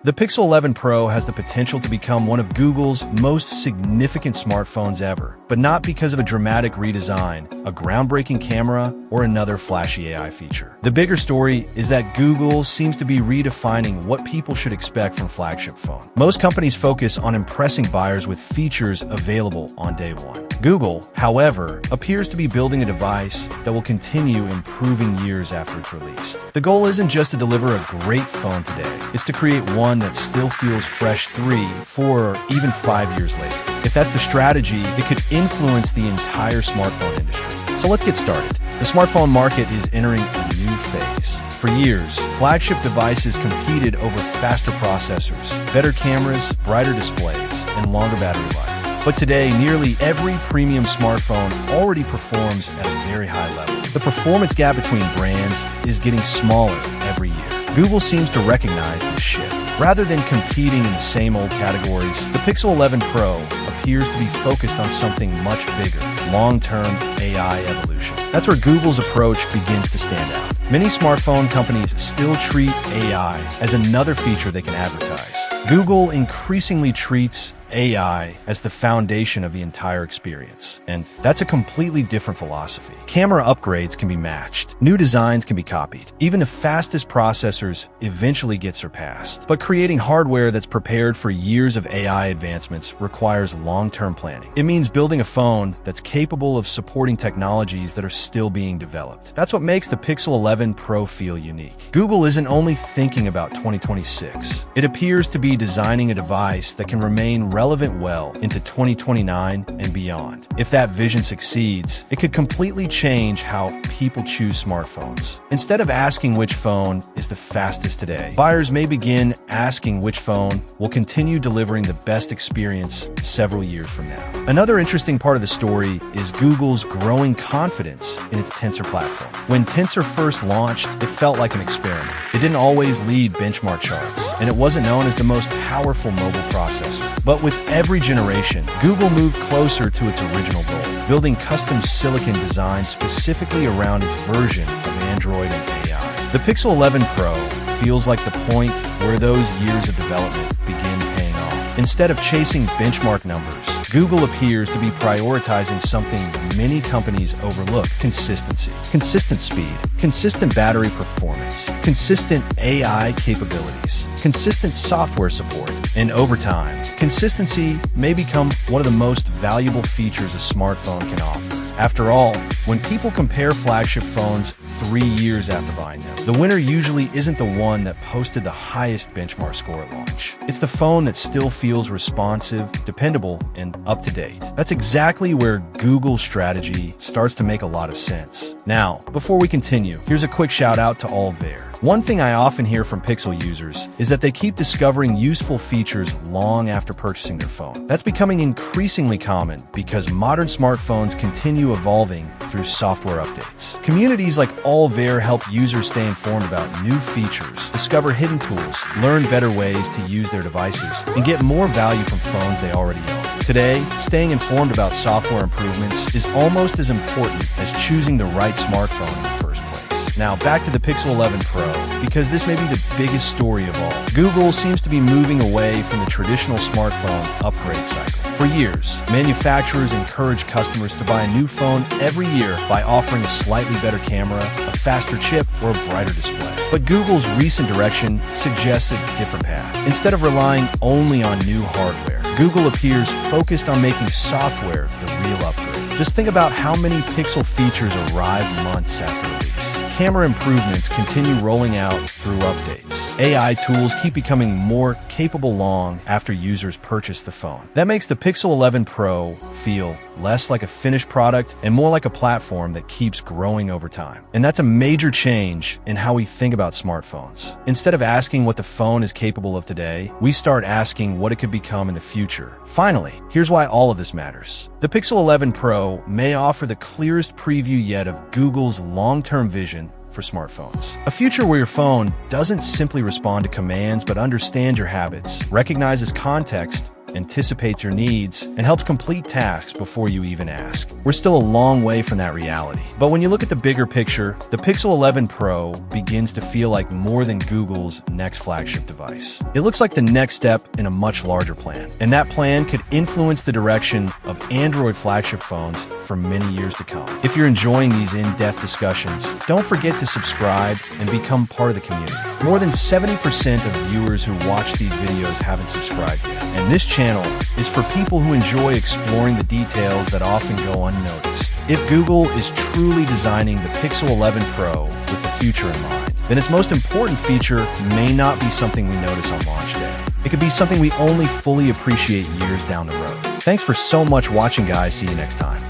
The Pixel 11 Pro has the potential to become one of Google's most significant smartphones ever, but not because of a dramatic redesign, a groundbreaking camera, or another flashy AI feature. The bigger story is that Google seems to be redefining what people should expect from flagship phone. Most companies focus on impressing buyers with features available on day one. Google, however, appears to be building a device that will continue improving years after it's released. The goal isn't just to deliver a great phone today, it's to create one that still feels fresh 3, 4, or even 5 years later. If that's the strategy, it could influence the entire smartphone industry. So let's get started. The smartphone market is entering a new phase. For years, flagship devices competed over faster processors, better cameras, brighter displays, and longer battery life. But today, nearly every premium smartphone already performs at a very high level. The performance gap between brands is getting smaller every year. Google seems to recognize this shift. Rather than competing in the same old categories, the Pixel 11 Pro appears to be focused on something much bigger, long-term AI evolution. That's where Google's approach begins to stand out. Many smartphone companies still treat AI as another feature they can advertise. Google increasingly treats AI as the foundation of the entire experience, and that's a completely different philosophy. Camera upgrades can be matched, new designs can be copied, even the fastest processors eventually get surpassed. But creating hardware that's prepared for years of AI advancements requires long-term planning. It means building a phone that's capable of supporting technologies that are still being developed. That's what makes the Pixel 11 Pro feel unique. Google isn't only thinking about 2026. It appears to be designing a device that can remain relevant well into 2029 and beyond. If that vision succeeds, it could completely change how people choose smartphones. Instead of asking which phone is the fastest today, buyers may begin asking which phone will continue delivering the best experience several years from now. Another interesting part of the story is Google's growing confidence in its Tensor platform. When Tensor first launched, it felt like an experiment. It didn't always lead benchmark charts, and it wasn't known as the most powerful mobile processor. But with every generation, Google moved closer to its original goal, building custom silicon designs specifically around its version of Android and AI. The Pixel 11 Pro feels like the point where those years of development begin paying off. Instead of chasing benchmark numbers, Google appears to be prioritizing something many companies overlook: consistency. Consistent speed, consistent battery performance, consistent AI capabilities, consistent software support, and over time, consistency may become one of the most valuable features a smartphone can offer. After all, when people compare flagship phones 3 years after buying them, the winner usually isn't the one that posted the highest benchmark score at launch. It's the phone that still feels responsive, dependable, and up to date. That's exactly where Google's strategy starts to make a lot of sense. Now, before we continue, here's a quick shout out to Allvair. One thing I often hear from Pixel users is that they keep discovering useful features long after purchasing their phone. That's becoming increasingly common because modern smartphones continue evolving through software updates. Communities like Allvair help users stay informed about new features, discover hidden tools, learn better ways to use their devices, and get more value from phones they already own. Today, staying informed about software improvements is almost as important as choosing the right smartphone in the first place. Now, back to the Pixel 11 Pro, because this may be the biggest story of all. Google seems to be moving away from the traditional smartphone upgrade cycle. For years, manufacturers encourage customers to buy a new phone every year by offering a slightly better camera, a faster chip, or a brighter display. But Google's recent direction suggests a different path. Instead of relying only on new hardware, Google appears focused on making software the real upgrade. Just think about how many Pixel features arrive months after release. Camera improvements continue rolling out through updates. AI tools keep becoming more capable long after users purchase the phone. That makes the Pixel 11 Pro feel less like a finished product and more like a platform that keeps growing over time. And that's a major change in how we think about smartphones. Instead of asking what the phone is capable of today, we start asking what it could become in the future. Finally, here's why all of this matters. The Pixel 11 Pro may offer the clearest preview yet of Google's long-term vision for smartphones. A future where your phone doesn't simply respond to commands but understands your habits, recognizes context, anticipates your needs, and helps complete tasks before you even ask. We're still a long way from that reality. But when you look at the bigger picture, the Pixel 11 Pro begins to feel like more than Google's next flagship device. It looks like the next step in a much larger plan, and that plan could influence the direction of Android flagship phones for many years to come. If you're enjoying these in-depth discussions, don't forget to subscribe and become part of the community. More than 70% of viewers who watch these videos haven't subscribed yet, and this channel is for people who enjoy exploring the details that often go unnoticed. If Google is truly designing the Pixel 11 Pro with the future in mind, then its most important feature may not be something we notice on launch day. It could be something we only fully appreciate years down the road. Thanks for so much watching, guys. See you next time.